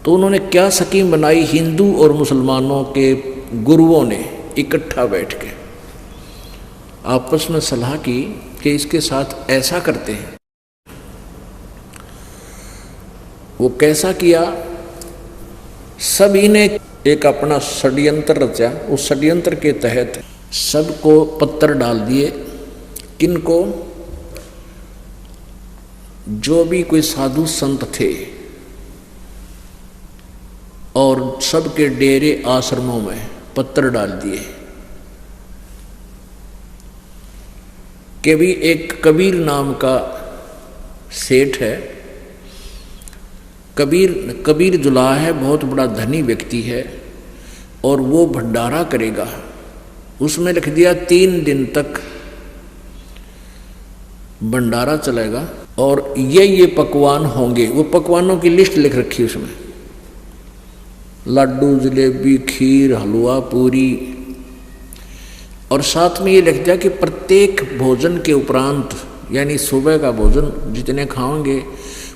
तो उन्होंने क्या स्कीम बनाई, हिंदू और मुसलमानों के गुरुओं ने इकट्ठा बैठ के आपस में सलाह की कि इसके साथ ऐसा करते हैं। वो कैसा किया, सभी ने एक अपना षड्यंत्र रचा। उस षड्यंत्र के तहत सबको पत्थर डाल दिए। किनको, जो भी कोई साधु संत थे, और सबके डेरे आश्रमों में पत्थर डाल दिए कि भी एक कबीर नाम का सेठ है, कबीर जुलाहा है, बहुत बड़ा धनी व्यक्ति है, और वो भंडारा करेगा। उसमें लिख दिया 3 दिन तक भंडारा चलेगा और ये पकवान होंगे। वो पकवानों की लिस्ट लिख रखी है उसमें, लड्डू, जलेबी, खीर, हलवा, पूरी, और साथ में ये लिख दिया कि प्रत्येक भोजन के उपरांत, यानी सुबह का भोजन जितने खाओगे,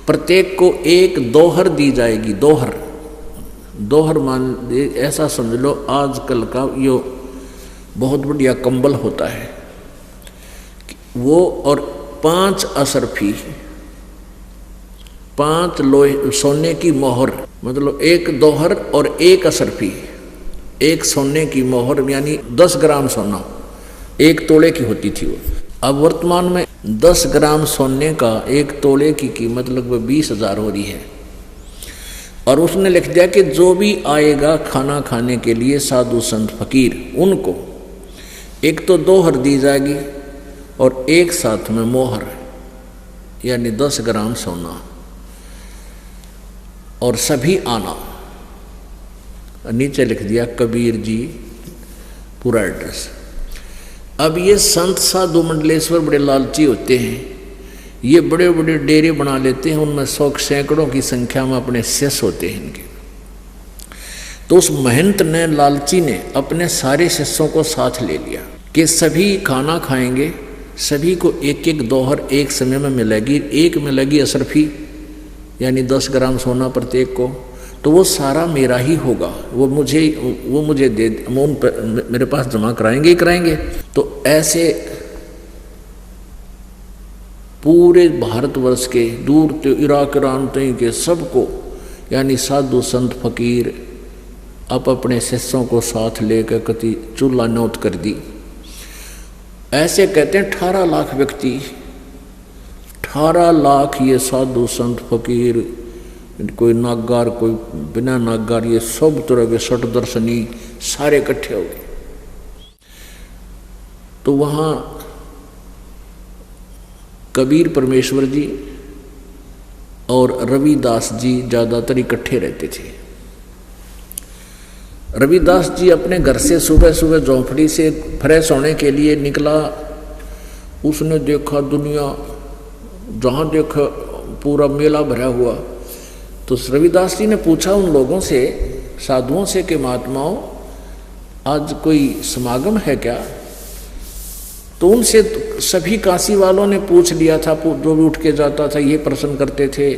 प्रत्येक को 1 दोहर दी जाएगी। दोहर मान ऐसा समझ लो आजकल का यो बहुत बढ़िया कंबल होता है वो, और 5 असरफी, 5 लोहे सोने की मोहर, मतलब 1 दोहर और 1 असरफी, 1 सोने की मोहर, यानी 10 ग्राम सोना, 1 तोले की होती थी वो। अब वर्तमान में 10 ग्राम सोने का 1 तोले की कीमत लगभग 20,000 हो रही है। और उसने लिख दिया कि जो भी आएगा खाना खाने के लिए, साधु संत फकीर, उनको एक तो दोहर दी जाएगी और एक साथ में मोहर, यानी 10 ग्राम सोना, और सभी आना। नीचे लिख दिया कबीर जी पूरा एड्रेस। अब ये संत साधु मंडलेश्वर बड़े लालची होते हैं, ये बड़े बड़े डेरे बना लेते हैं, उनमें 100 सैकड़ों की संख्या में अपने शिष्य होते हैं इनके। तो उस महंत ने, लालची ने, अपने सारे शिष्यों को साथ ले लिया कि सभी खाना खाएंगे, सभी को 1-1 दोहर एक समय में मिलेगी, एक मिलेगी असरफी, यानी 10 ग्राम सोना प्रत्येक को, तो वो सारा मेरा ही होगा, वो मुझे दे, मेरे पास जमा कराएंगे। तो ऐसे पूरे भारतवर्ष के दूर तो इराक ईरान के सबको, यानी साधु संत फकीर अपने शिष्यों को साथ लेकर कति चूल्हा नौत कर दी। ऐसे कहते हैं 18 लाख व्यक्ति, 18 लाख ये साधु संत फकीर, कोई नागार, कोई बिना नागार, ये सब तरह के सठ दर्शनी सारे इकट्ठे हो गए। तो वहाँ कबीर परमेश्वर जी और रविदास जी ज़्यादातर इकट्ठे रहते थे। रविदास जी अपने घर से सुबह सुबह झोंपड़ी से फ्रेश होने के लिए निकला। उसने देखा दुनिया, जहाँ देखा पूरा मेला भरा हुआ। तो रविदास जी ने पूछा उन लोगों से, साधुओं से, कि महात्माओं आज कोई समागम है क्या? तो उनसे सभी काशी वालों ने पूछ लिया था, जो भी उठ के जाता था ये प्रश्न करते थे।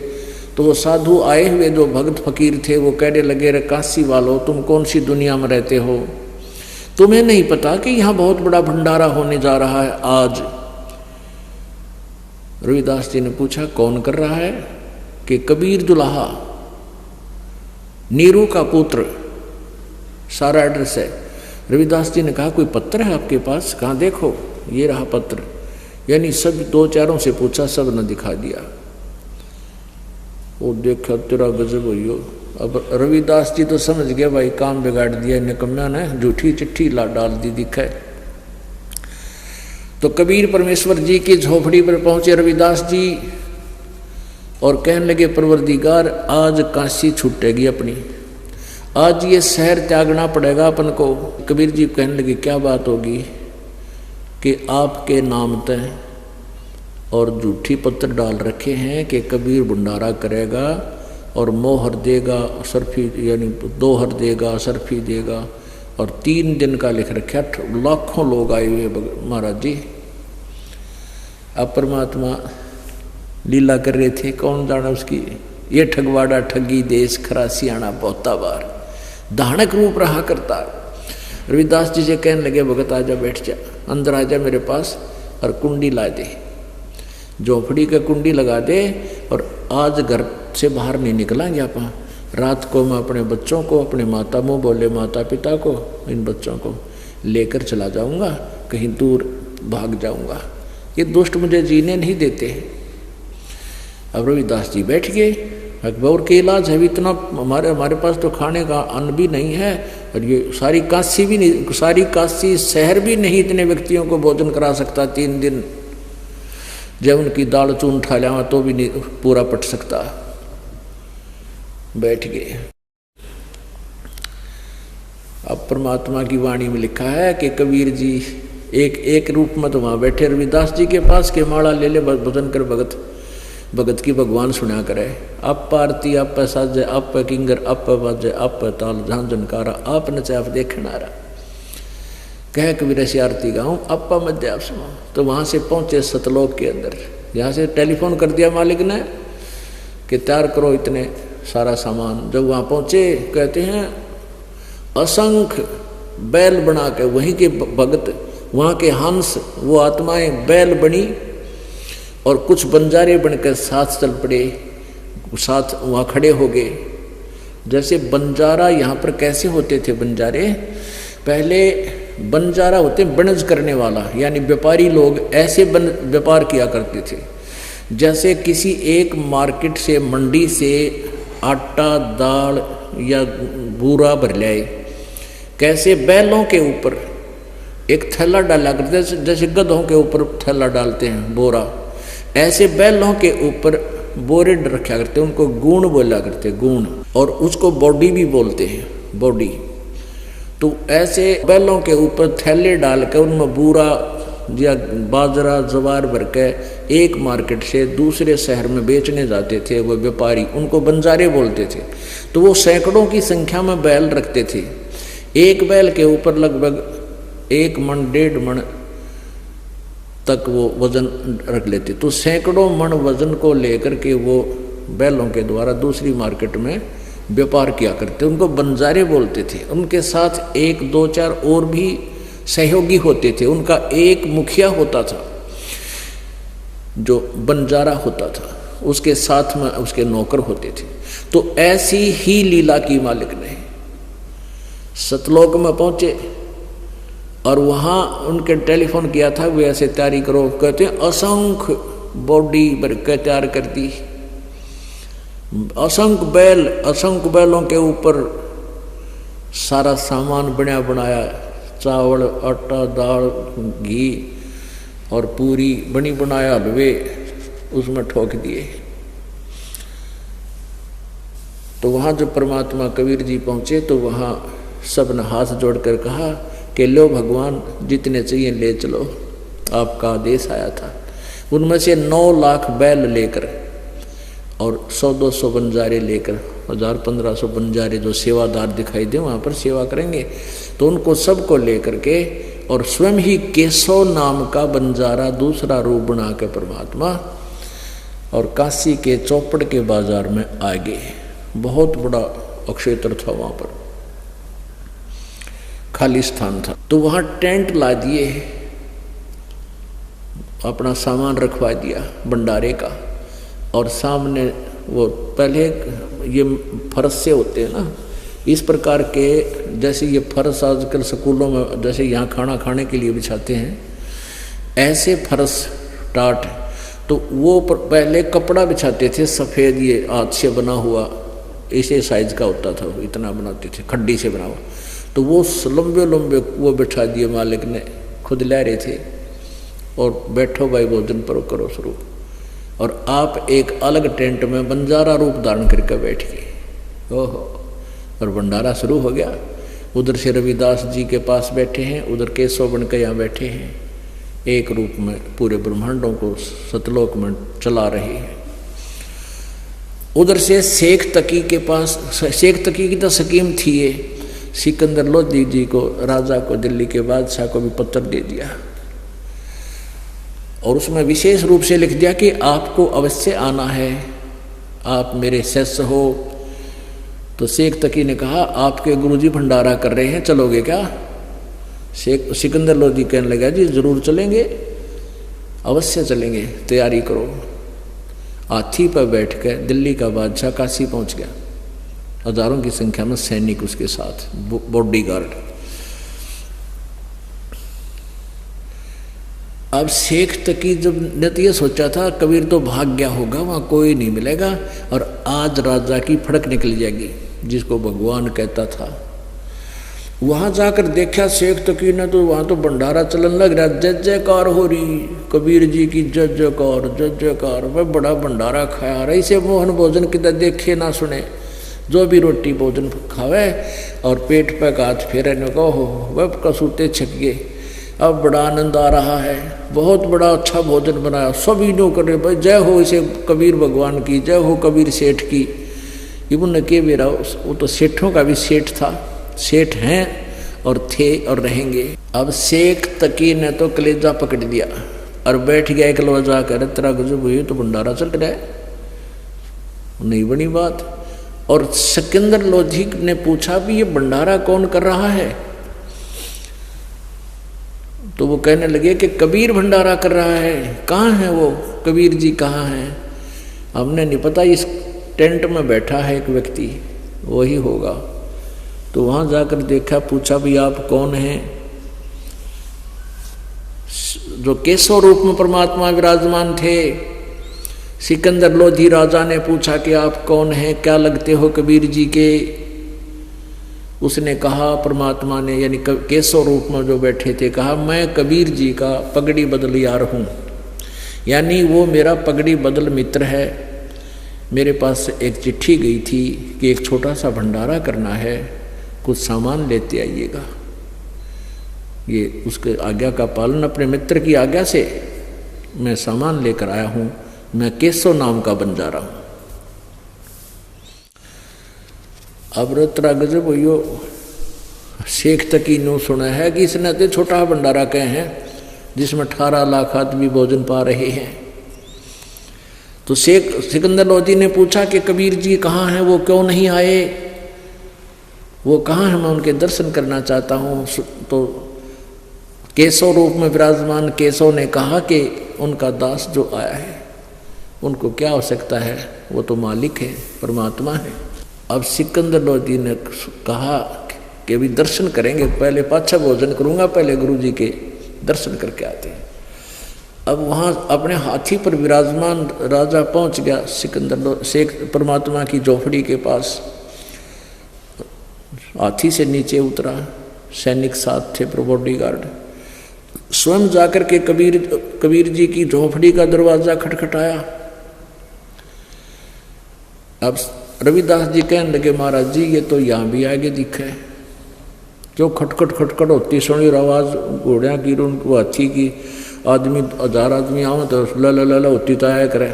तो वो साधु आए हुए जो भगत फकीर थे वो कहने लगे, रे काशी वालों, तुम कौन सी दुनिया में रहते हो? तुम्हें नहीं पता कि यहाँ बहुत बड़ा भंडारा होने जा रहा है आज? रविदास जी ने पूछा कौन कर रहा है? कि कबीर जुलाहा, नीरू का पुत्र, सारा एड्रेस है। रविदास जी ने कहा कोई पत्र है आपके पास? कहाँ देखो, ये रहा पत्र। यानी सब 2-4 से पूछा, सब ने दिखा दिया। वो देखा तेरा गजब हो। अब रविदास जी तो समझ गया भाई काम बिगाड़ दिया निकम्मा ने, झूठी चिट्ठी डाल दी दिखा। तो कबीर परमेश्वर जी की झोपड़ी पर पहुंचे रविदास जी और कहने लगे, परवरदिगार आज काशी छूटेगी अपनी, आज ये शहर त्यागना पड़ेगा अपन को। कबीर जी कहने लगे क्या बात होगी? कि आपके नाम तय और झूठी पत्र डाल रखे हैं कि कबीर भंडारा करेगा और मोहर देगा, सरफी यानी दोहर देगा, सरफी देगा, और 3 दिन का लिख रखा। लाखों लोग आए हुए महाराज जी। अब परमात्मा लीला कर रहे थे, कौन जाना उसकी ये ठगवाड़ा ठगी देश खरा सियाणा बहुता बार, धानक रूप रहा करता। रविदास जी से कहने लगे भगत आजा बैठ जा, अंदर आजा मेरे पास और कुंडी ला दे, झोपड़ी का कुंडी लगा दे, और आज घर से बाहर नहीं निकलेंगे अपन। रात को मैं अपने बच्चों को, अपने माता मुँह बोले माता पिता को, इन बच्चों को लेकर चला जाऊंगा, कहीं दूर भाग जाऊंगा, ये दुष्ट मुझे जीने नहीं देते। अब रविदास जी बैठ गए। अकबर के इलाज है, इतना हमारे पास तो खाने का अन्न भी नहीं है, और ये सारी काशी भी नहीं, सारी काशी शहर भी नहीं इतने व्यक्तियों को भोजन करा सकता 3 दिन। जब उनकी दाल चून उठा लिया तो भी नहीं पूरा पट सकता। बैठ गए। अब परमात्मा की वाणी में लिखा है कि कबीर जी एक रूप में तो वहाँ बैठे रविदास जी के पास के माला ले ले भजन कर भगत की भगवान सुना करे। आप आरती आप साजे आप किंगर आप बाजे आप ताल जहाँ जनकारा आप नचे आप देखना रहा, कह कबीर ऐसी आरती गाऊँ आपा मध्य आप सुनो। तो वहाँ से पहुँचे सतलोक के अंदर। यहाँ से टेलीफोन कर दिया मालिक ने कि तैयार करो इतने सारा सामान। जब वहाँ पहुँचे कहते हैं असंख्य बैल बना के वहीं के भगत, वहाँ के हंस, वो आत्माएं बैल बनी, और कुछ बंजारे बनकर साथ चल पड़े, साथ वहाँ खड़े हो गए। जैसे बंजारा यहाँ पर कैसे होते थे बंजारे, पहले बंजारा होते बनज करने वाला, यानी व्यापारी लोग ऐसे व्यापार किया करते थे। जैसे किसी एक मार्केट से मंडी से आटा दाल या बूरा भर लाए, कैसे बैलों के ऊपर एक थैला डाला करते, जैसे गधों के ऊपर थैला डालते हैं बोरा, ऐसे बैलों के ऊपर बोरे रखा करते, उनको गुण बोला करते, गुण, और उसको बॉडी भी बोलते हैं, बॉडी। तो ऐसे बैलों के ऊपर थैले डाल कर उनमें बूरा या बाजरा जवार भर के एक मार्केट से दूसरे शहर में बेचने जाते थे वो व्यापारी, उनको बंजारे बोलते थे। तो वो सैकड़ों की संख्या में बैल रखते थे। एक बैल के ऊपर लगभग 1 मन 1.5 मन तक वो वजन रख लेते। तो सैकड़ों मन वजन को लेकर के वो बैलों के द्वारा दूसरी मार्केट में व्यापार किया करते, उनको बंजारे बोलते थे। उनके साथ 1 2 4 और भी सहयोगी होते थे। उनका एक मुखिया होता था जो बंजारा होता था, उसके साथ में उसके नौकर होते थे। तो ऐसी ही लीला की मालिक ने सतलोक में पहुंचे और वहाँ उनके टेलीफोन किया था, वे ऐसे तैयारी करो, कहते हैं असंख्य बॉडी भर के तैयार कर दी, असंख्य बैलों के ऊपर सारा सामान बना बनाया, चावल आटा दाल घी और पूरी बनी बनाया, हलवे उसमें ठोक दिए। तो वहाँ जब परमात्मा कबीर जी पहुँचे तो वहाँ सब ने हाथ जोड़कर कहा कि लो भगवान जितने चाहिए ले चलो, आपका आदेश आया था। उनमें से 9 लाख बैल लेकर और 100-200 बंजारे लेकर 1000-1500 बंजारे जो सेवादार दिखाई दे वहाँ पर सेवा करेंगे, तो उनको सबको लेकर के और स्वयं ही केशव नाम का बंजारा दूसरा रूप बना के परमात्मा और काशी के चौपड़ के बाजार में आ गए। बहुत बड़ा अक्षेत्र था, वहाँ पर खाली स्थान था। तो वहाँ टेंट ला दिए, अपना सामान रखवा दिया भंडारे का, और सामने वो पहले ये फर्श से होते हैं ना, इस प्रकार के, जैसे ये फर्श आजकल स्कूलों में जैसे यहाँ खाना खाने के लिए बिछाते हैं, ऐसे फर्श टाट, तो वो पहले कपड़ा बिछाते थे सफ़ेद, ये हाथ से बना हुआ, ऐसे साइज का होता था, इतना बनाते थे, खड्डी से बना हुआ। तो वो लंबे लंबे वो बिठा दिए मालिक ने, खुद ला रहे थे, और बैठो भाई भोजन पर करो शुरू। और आप एक अलग टेंट में बंजारा रूप धारण करके बैठ गए। ओहो, और भंडारा शुरू हो गया। उधर से रविदास जी के पास बैठे हैं, उधर केशव बन के यहाँ बैठे हैं, एक रूप में पूरे ब्रह्मांडों को सतलोक में चला रहे हैं। उधर से शेख तकी के पास, शेख तकी की तो स्कीम थी ये, सिकंदर लोधी जी को, राजा को, दिल्ली के बादशाह को भी पत्र दे दिया, और उसमें विशेष रूप से लिख दिया कि आपको अवश्य आना है आप मेरे शिष्य हो। तो शेख तकी ने कहा आपके गुरुजी भंडारा कर रहे हैं, चलोगे क्या? सिकंदर लोधी कहने लगा जी जरूर चलेंगे, अवश्य चलेंगे, तैयारी करो। हाथी पर बैठ कर दिल्ली का बादशाह काशी पहुंच गया, हजारों की संख्या में सैनिक उसके साथ, बॉडीगार्ड। अब शेख तकी जब ने तो ये सोचा था कबीर तो भाग गया होगा, वहाँ कोई नहीं मिलेगा और आज राजा की फड़क निकल जाएगी, जिसको भगवान कहता था। वहाँ जाकर देखा शेख तकी ने तो वहाँ तो भंडारा चलन लग रहा, जय जयकार हो रही, कबीर जी की जय जयकार जय जयकार। वह बड़ा भंडारा खाया रही से मोहन भोजन किधर देखे ना सुने, जो भी रोटी भोजन खावे और पेट पे हाथ फेरे न कहो, वह कसूते छक गए। अब बड़ा आनंद आ रहा है, बहुत बड़ा अच्छा भोजन बनाया, सभी नो करे भाई जय हो इसे कबीर भगवान की, जय हो कबीर सेठ की। इबन के बेरा वो तो सेठों का भी सेठ था, सेठ हैं और थे और रहेंगे। अब शेख तकी ने तो कलेजा पकड़ दिया और बैठ गया एकलवा जाकर, तेरा गजब हुई तो भंडारा चल रहा है, नहीं बनी बात। और सिकंदर लोधी ने पूछा भी ये भंडारा कौन कर रहा है? तो वो कहने लगे कि कबीर भंडारा कर रहा है। कहाँ है वो कबीर जी, कहाँ हैं? हमने नहीं पता, इस टेंट में बैठा है एक व्यक्ति, वही होगा। तो वहाँ जाकर देखा, पूछा भी आप कौन हैं? जो केशव रूप में परमात्मा विराजमान थे। सिकंदर लोधी राजा ने पूछा कि आप कौन हैं, क्या लगते हो कबीर जी के? उसने कहा, परमात्मा ने यानी केशव रूप में जो बैठे थे, कहा मैं कबीर जी का पगड़ी बदल यार हूँ, यानी वो मेरा पगड़ी बदल मित्र है। मेरे पास एक चिट्ठी गई थी कि एक छोटा सा भंडारा करना है, कुछ सामान लेते आइएगा। ये उसके आज्ञा का पालन, अपने मित्र की आज्ञा से मैं सामान लेकर आया हूँ। मैं केशव नाम का बंजारा हूँ। अब रतरा गजब हो, शेख तकी ने सुना है कि इसने तो छोटा भंडारा कहे हैं जिसमें 18 लाख आदमी भोजन पा रहे हैं। तो शेख सिकंदर लोधी ने पूछा कि कबीर जी कहाँ हैं, वो क्यों नहीं आए, वो कहाँ हैं, मैं उनके दर्शन करना चाहता हूँ। तो केशव रूप में विराजमान केशव ने कहा कि उनका दास जो आया है उनको क्या आवश्यकता है, वो तो मालिक है, परमात्मा है। अब सिकंदर लोधी ने कहा कि अभी दर्शन करेंगे, पहले पाछा भोजन करूंगा, पहले गुरु जी के दर्शन करके आते हैं। अब वहाँ अपने हाथी पर विराजमान राजा पहुँच गया। सिकंदर शेख परमात्मा की झोपड़ी के पास हाथी से नीचे उतरा, सैनिक साथ थे, बॉडीगार्ड। स्वयं जाकर के कबीर जी की झोपड़ी का दरवाजा खटखटाया। अब रविदास जी कहने लगे, महाराज जी ये तो यहाँ भी आगे दिखे, जो खटखट खटखट होती सुनी आवाज घोड़िया की, उनको हाथी की, आदमी 1000 आदमी आओ तो ला होती तो आया करे।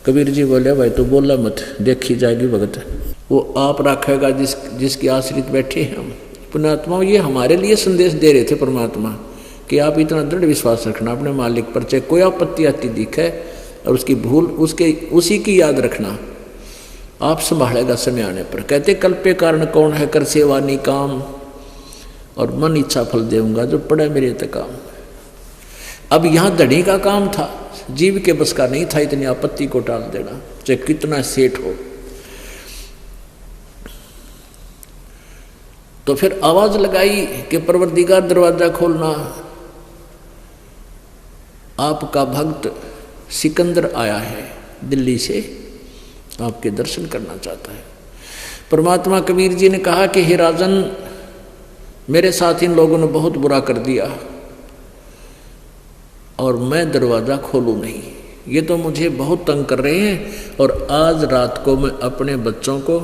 कबीर जी बोले भाई तो बोला मत, देखी जाएगी भगत, वो आप रखेगा जिसकी आश्रित बैठे हैं हम। पुण्यात्मा ये हमारे लिए संदेश दे रहे थे परमात्मा कि आप इतना दृढ़ विश्वास रखना अपने मालिक पर, चाहे कोई आपत्ति आती दिखे और उसकी भूल उसी की याद रखना, आप संभालेगा समय आने पर। कहते कल्पे कारण कौन है, कर सेवा नी काम, और मन इच्छा फल देऊंगा जो पड़े मेरे तक काम। अब यहाँ धनी का काम था, जीव के बस का नहीं था इतनी आपत्ति को टाल देना, चाहे कितना सेठ हो। तो फिर आवाज लगाई कि परवरदिगार दरवाजा खोलना, आपका भक्त सिकंदर आया है दिल्ली से, आपके दर्शन करना चाहता है। परमात्मा कबीर जी ने कहा कि हे राजन, मेरे साथ इन लोगों ने बहुत बुरा कर दिया और मैं दरवाज़ा खोलूं नहीं, ये तो मुझे बहुत तंग कर रहे हैं। और आज रात को मैं अपने बच्चों को,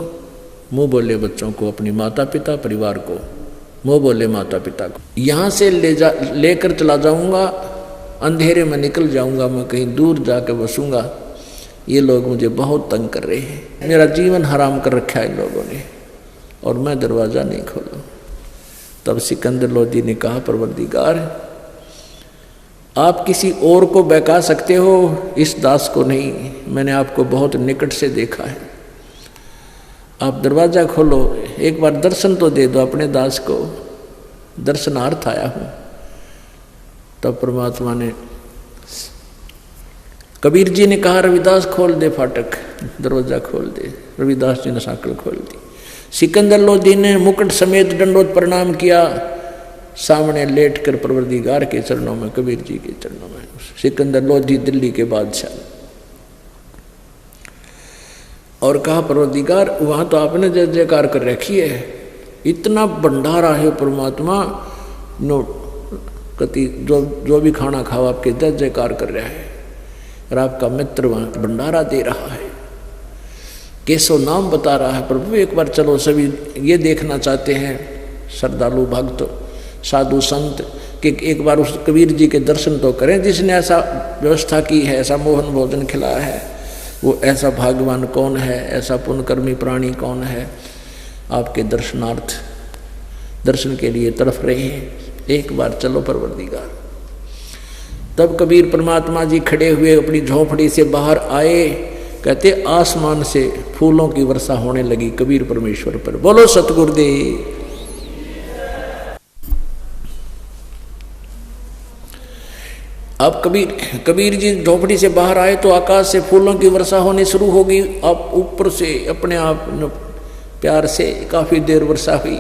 मुँह बोले बच्चों को, अपनी माता पिता परिवार को, मुँह बोले माता पिता को यहाँ से लेकर चला जाऊँगा, अंधेरे में निकल जाऊँगा, मैं कहीं दूर जाकर बसूँगा। ये लोग मुझे बहुत तंग कर रहे हैं, मेरा जीवन हराम कर रखा है इन लोगों ने, और मैं दरवाज़ा नहीं खोलूँ। तब सिकंदर लोधी ने कहा, परवरदिगार आप किसी और को बहका सकते हो, इस दास को नहीं। मैंने आपको बहुत निकट से देखा है। आप दरवाज़ा खोलो, एक बार दर्शन तो दे दो अपने दास को, दर्शनार्थ आया हूँ। तब परमात्मा ने, कबीर जी ने कहा रविदास खोल दे फाटक, दरवाज़ा खोल दे। रविदास जी ने साकल खोल दी। सिकंदर लोधी ने मुकुट समेत दंडोत प्रणाम किया, सामने लेट कर परवरदिगार के चरणों में, कबीर जी के चरणों में। सिकंदर लोधी दिल्ली के बादशाह, और कहा परवरदिगार वहाँ तो आपने जय जयकार कर रखी है, इतना भंडारा है परमात्मा, नो कति जो भी खाना खाओ आपके जय जयकार कर रहा है, और आपका मित्र वहाँ भंडारा दे रहा है, केशव नाम बता रहा है। प्रभु एक बार चलो, सभी ये देखना चाहते हैं श्रद्धालु भक्त साधु संत कि एक बार उस कबीर जी के दर्शन तो करें जिसने ऐसा व्यवस्था की है, ऐसा मोहन भोजन खिलाया है। वो ऐसा भाग्यवान कौन है, ऐसा पुण्यकर्मी प्राणी कौन है। आपके दर्शनार्थ, दर्शन के लिए तड़फ रहे हैं, एक बार चलो परवरदिगार। तब कबीर परमात्मा जी खड़े हुए अपनी झोंपड़ी से बाहर आए, कहते आसमान से फूलों की वर्षा होने लगी कबीर परमेश्वर पर। बोलो सतगुरुदेव। अब कबीर जी झोपड़ी से बाहर आए तो आकाश से फूलों की वर्षा होनी शुरू हो गई। अब ऊपर से अपने आप प्यार से काफी देर वर्षा हुई,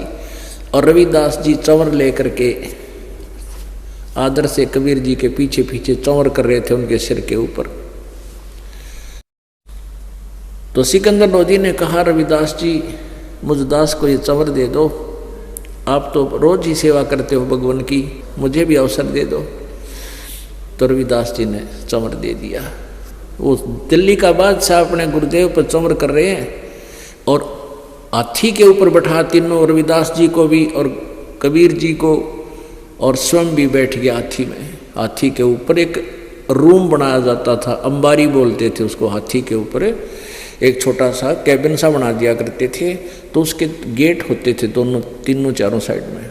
और रविदास जी चंवर लेकर के आदर से कबीर जी के पीछे पीछे चंवर कर रहे थे उनके सिर के ऊपर। तो सिकंदर लोधी ने कहा रविदास जी मुझ दास को ये चंवर दे दो, आप तो रोज ही सेवा करते हो भगवान की, मुझे भी अवसर दे दो। तो रविदास जी ने चंवर दे दिया। वो दिल्ली का बादशाह अपने गुरुदेव पर चंवर कर रहे हैं, और हाथी के ऊपर बैठा तीनों, रविदास जी को भी और कबीर जी को, और स्वयं भी बैठ गया हाथी में। हाथी के ऊपर एक रूम बनाया जाता था, अंबारी बोलते थे उसको। हाथी के ऊपर एक छोटा सा कैबिन सा बना दिया करते थे, तो उसके गेट होते थे दोनों तीनों चारों साइड में।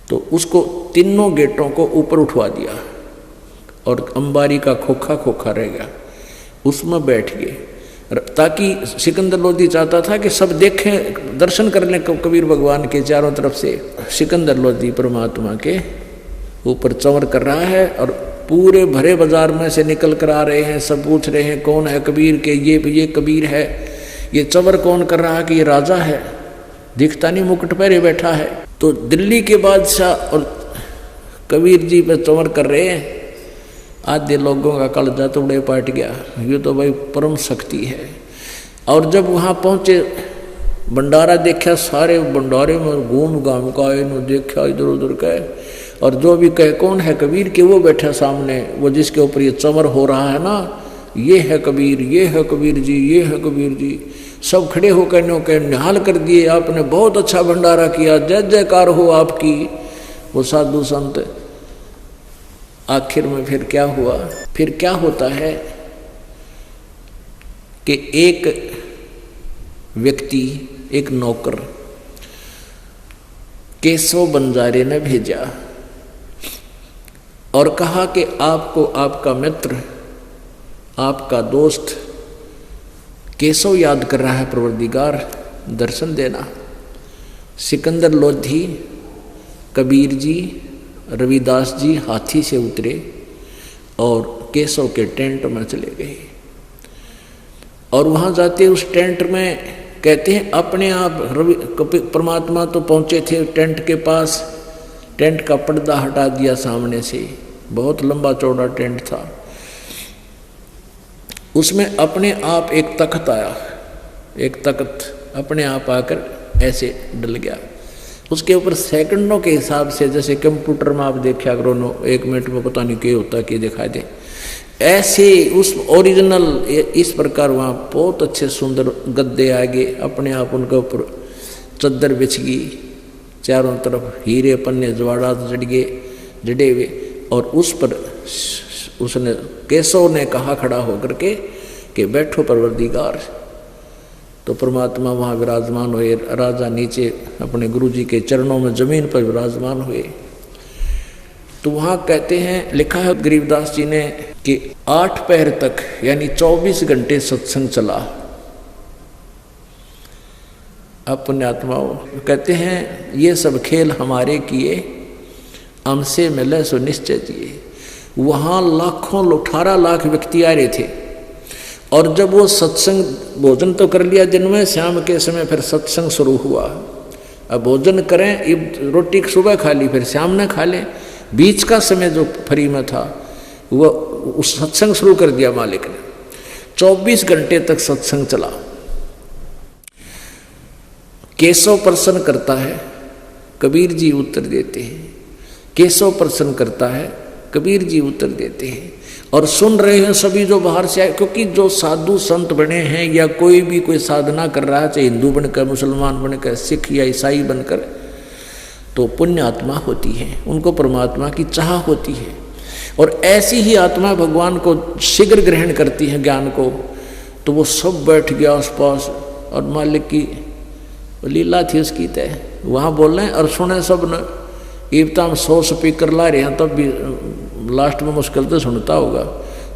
तो उसको तीनों गेटों को ऊपर उठवा दिया, और अंबारी का खोखा खोखा रह गया, उसमें बैठ गए। ताकि सिकंदर लोधी चाहता था कि सब देखें, दर्शन कर लें कबीर भगवान के चारों तरफ से। सिकंदर लोधी परमात्मा के ऊपर चंवर कर रहा है, और पूरे भरे बाजार में से निकल कर आ रहे हैं, सब पूछ रहे हैं कौन है कबीर के, ये कबीर है। ये चंवर कौन कर रहा है कि ये राजा है, दिखता नहीं, मुकुट पहरे बैठा है। तो दिल्ली के बादशाह और कबीर जी पे चंवर कर रहे हैं। आधे लोगों का कलजा टुकड़े पाट गया, ये तो भाई परम शक्ति है। और जब वहाँ पहुँचे, भंडारा देखा, सारे भंडारे में घूम घाम का इन्होंने देखा इधर उधर का, और जो भी कहे कौन है कबीर के, वो बैठा सामने, वो जिसके ऊपर ये चंवर हो रहा है ना, ये है कबीर, ये है कबीर जी, ये है कबीर जी। सब खड़े होकर निहाल कर दिए, आपने बहुत अच्छा भंडारा किया, जय जयकार हो आपकी। वो साधु संत, आखिर में फिर क्या हुआ, फिर क्या होता है कि एक व्यक्ति, एक नौकर केशव बंजारे ने भेजा और कहा कि आपको आपका मित्र, आपका दोस्त केशव याद कर रहा है, परवरदिगार दर्शन देना। सिकंदर लोधी, कबीर जी, रविदास जी हाथी से उतरे और केशव के टेंट में चले गए। और वहाँ जाते उस टेंट में कहते हैं अपने आप परमात्मा तो पहुँचे थे टेंट के पास, टेंट का पर्दा हटा दिया सामने से, बहुत लंबा चौड़ा टेंट था। उसमें अपने आप एक तख्त आया, एक तख्त अपने आप आकर ऐसे डल गया। उसके ऊपर सेकंडों के हिसाब से, जैसे कंप्यूटर में आप देखा करो, 1 मिनट में पता नहीं क्या होता कि दिखाई दे, ऐसे उस ओरिजिनल इस प्रकार वहाँ बहुत अच्छे सुंदर गद्दे आ गए, अपने आप उनके ऊपर चद्दर बिछ गई, चारों तरफ हीरे पन्ने जवाहरात जड़े हुए, और उस पर उसने केशव ने कहा खड़ा होकर के कि बैठो परवरदिगार। तो परमात्मा वहाँ विराजमान हुए, राजा नीचे अपने गुरुजी के चरणों में जमीन पर विराजमान हुए। तो वहाँ कहते हैं, लिखा है गरीबदास जी ने कि 8 पहर तक यानी 24 घंटे सत्संग चला। अब पुण्यात्माओं कहते हैं ये सब खेल हमारे किए, हमसे मिले सो निश्चय दिए। वहाँ लाखों 18 लाख व्यक्ति आ रहे थे और जब वो सत्संग भोजन तो कर लिया दिन में, शाम के समय फिर सत्संग शुरू हुआ। अब भोजन करें, रोटी सुबह खा ली, फिर शाम में खा लें, बीच का समय जो फ्री में था वो उस सत्संग शुरू कर दिया मालिक ने। 24 घंटे तक सत्संग चला। केशव प्रसन्न करता है, कबीर जी उत्तर देते हैं। केशव प्रसन्न करता है, कबीर जी उत्तर देते हैं। और सुन रहे हैं सभी जो बाहर से आए, क्योंकि जो साधु संत बने हैं या कोई भी कोई साधना कर रहा है, चाहे हिंदू बनकर, मुसलमान बनकर, सिख या ईसाई बनकर, तो पुण्य आत्मा होती है, उनको परमात्मा की चाह होती है। और ऐसी ही आत्मा भगवान को शीघ्र ग्रहण करती है ज्ञान को। तो वो सब बैठ गया आसपास और मालिक की लीला थी उसकी तय, वहाँ बोल रहे हैं और सुने सब न। इब तो हम 100 स्पीकर ला रहे हैं, तब भी लास्ट में मुश्किल तो सुनता होगा,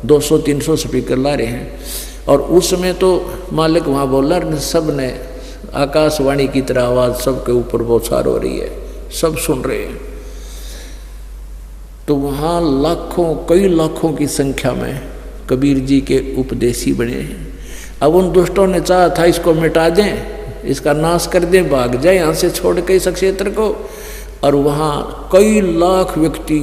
200-300 स्पीकर ला रहे हैं। और उस समय तो मालिक वहाँ बोल रहा, सब ने आकाशवाणी की तरह आवाज़ सबके ऊपर बौछार हो रही है, सब सुन रहे हैं। तो वहाँ लाखों, कई लाखों की संख्या में कबीर जी के उपदेशी बने हैं। अब उन दुष्टों ने चाहा था इसको मिटा दें, इसका नाश कर दें, भाग जाए यहाँ से छोड़ के इस क्षेत्र को। और वहाँ कई लाख व्यक्ति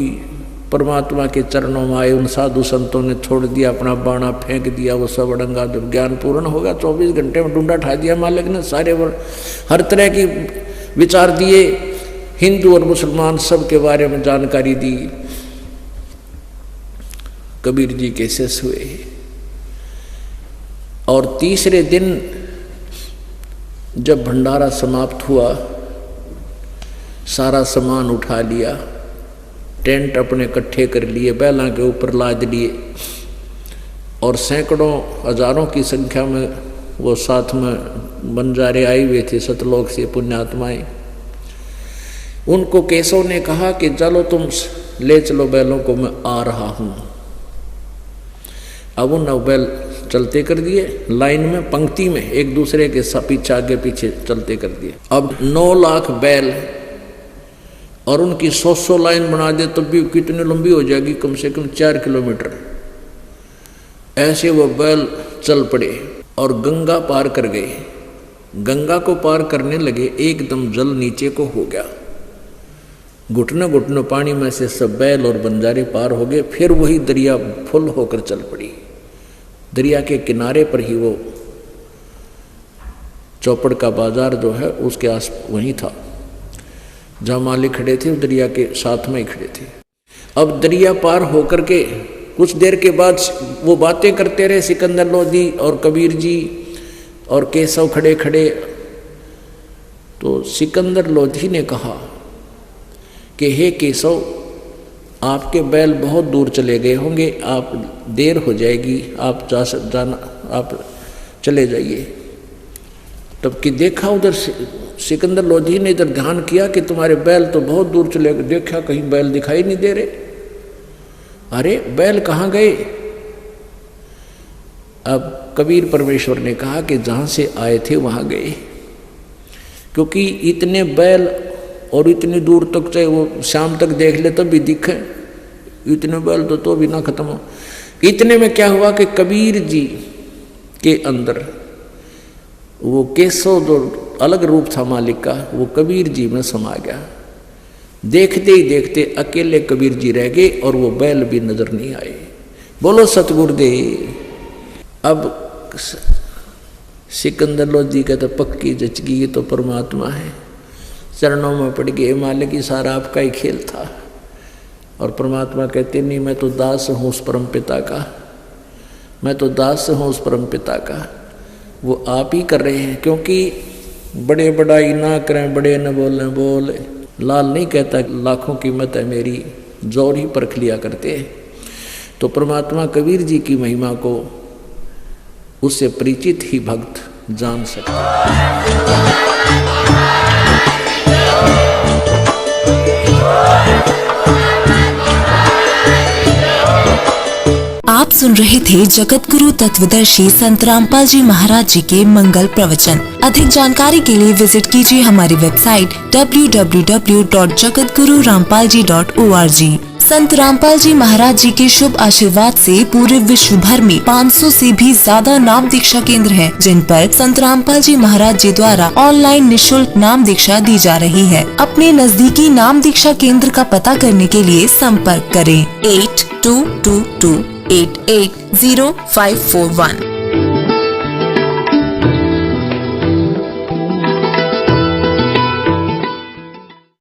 परमात्मा के चरणों में आए। उन साधु संतों ने छोड़ दिया, अपना बाणा फेंक दिया, वो सब अड़ंगा जब ज्ञान पूर्ण होगा 24 घंटे में डूंडा ठा दिया मालिक ने। सारे हर तरह की विचार दिए, हिंदू और मुसलमान सब के बारे में जानकारी दी। कबीर जी के शेष हुए। और तीसरे दिन जब भंडारा समाप्त हुआ, सारा सामान उठा लिया, टेंट अपने इकट्ठे कर लिए, बैलों के ऊपर लाद लिए और सैकड़ों हजारों की संख्या में वो साथ में बंजारे आए हुए थे सतलोक से, पुण्यात्माएं। उनको केशव ने कहा कि चलो तुम ले चलो बैलों को, मैं आ रहा हूं। अब उन बैल चलते कर दिए, लाइन में पंक्ति में एक दूसरे के पीछे आगे पीछे चलते कर दिए। अब 9 लाख बैल और उनकी 100 लाइन बना दे तब भी कितनी लंबी हो जाएगी, कम से कम 4 किलोमीटर। ऐसे वो बैल चल पड़े और गंगा पार कर गए। गंगा को पार करने लगे, एकदम जल नीचे को हो गया, घुटने घुटने पानी में से सब बैल और बंजारे पार हो गए। फिर वही दरिया फुल होकर चल पड़ी। दरिया के किनारे पर ही वो चौपड़ का बाजार जो है उसके आस वहीं था जहाँ मालिक खड़े थे, दरिया के साथ में ही खड़े थे। अब दरिया पार होकर के कुछ देर के बाद वो बातें करते रहे, सिकंदर लोधी और कबीर जी और केशव खड़े खड़े। तो सिकंदर लोधी ने कहा कि हे केशव, आपके बैल बहुत दूर चले गए होंगे, आप देर हो जाएगी, आप आप चले जाइए। तब कि देखा उधर सिकंदर लोधी ने इधर ध्यान किया कि तुम्हारे बैल तो बहुत दूर चले गए। देखा कहीं बैल दिखाई नहीं दे रहे। अरे बैल कहाँ गए? अब कबीर परमेश्वर ने कहा कि जहाँ से आए थे वहाँ गए, क्योंकि इतने बैल और इतनी दूर तक, चाहे वो शाम तक देख ले तब भी दिखे, इतने बैल तो भी ना खत्म हो। इतने में क्या हुआ कि कबीर जी के अंदर वो केशव जो अलग रूप था मालिक का, वो कबीर जी में समा गया। देखते ही देखते अकेले कबीर जी रह गए और वो बैल भी नजर नहीं आए। बोलो सतगुरुदेव। अब सिकंदर लोधी का तो पक्की जचगी, ये तो परमात्मा है, चरणों में पड़ गए। मालिक ही सारा आपका ही खेल था। और परमात्मा कहते नहीं, मैं तो दास हूँ उस परम पिता का, मैं तो दास हूँ उस परम पिता का। वो आप ही कर रहे हैं, क्योंकि बड़े बड़ाई ना करें, बड़े न बोलें बोले। लाल नहीं कहता लाखों कीमत है मेरी, जोर ही परख लिया करते हैं। तो परमात्मा कबीर जी की महिमा को उससे परिचित ही भक्त जान सकता है। सुन रहे थे जगत गुरु तत्वदर्शी संत रामपाल जी महाराज जी के मंगल प्रवचन। अधिक जानकारी के लिए विजिट कीजिए हमारी वेबसाइट www.jagatgururampalji.org। संत रामपाल जी महाराज जी के शुभ आशीर्वाद से पूरे विश्व भर में 500 से भी ज्यादा नाम दीक्षा केंद्र हैं, जिन पर संत रामपाल जी महाराज जी द्वारा ऑनलाइन निशुल्क नाम दीक्षा दी जा रही है। अपने नजदीकी नाम दीक्षा केंद्र का पता करने के लिए संपर्क करें 8222880541।